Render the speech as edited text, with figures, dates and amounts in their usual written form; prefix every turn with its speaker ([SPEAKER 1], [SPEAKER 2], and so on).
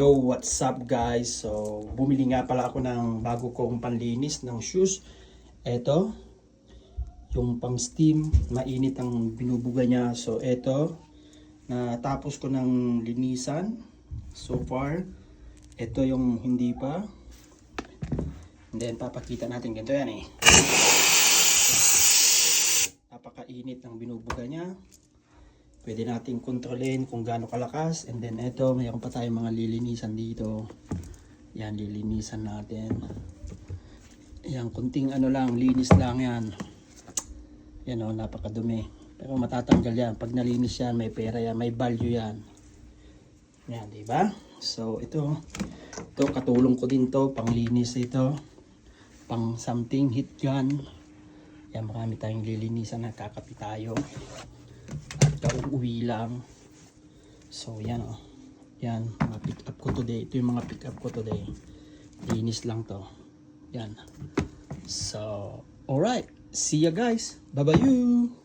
[SPEAKER 1] Yo, what's up guys? So, bumili nga pala ako ng bago kong panlinis ng shoes. Eto, yung pang steam, mainit ang binubuga niya. So, eto, natapos ko ng linisan so far. Eto yung hindi pa. And then, papakita natin ganito yan eh. Napakainit ng binubuga niya. Pwede natin kontrolin kung gaano kalakas. And then ito, mayroon pa tayong mga lilinisan dito. Yan, lilinisan natin. Yan, kunting ano lang, linis lang yan. Yan o, napakadumi. Pero matatanggal yan. Pag nalinis yan, may pera yan, may value yan. Yan, diba? So, ito katulong ko din to, pang linis ito. Pang something, heat gun. Yan, marami tayong lilinisan na kakapi tayo. Kauuwi lang. So yan o. Yan, mga pick up ko today. Ito yung mga pick up ko today. Linis lang to. Yan. So, alright. See ya guys. Bye bye you.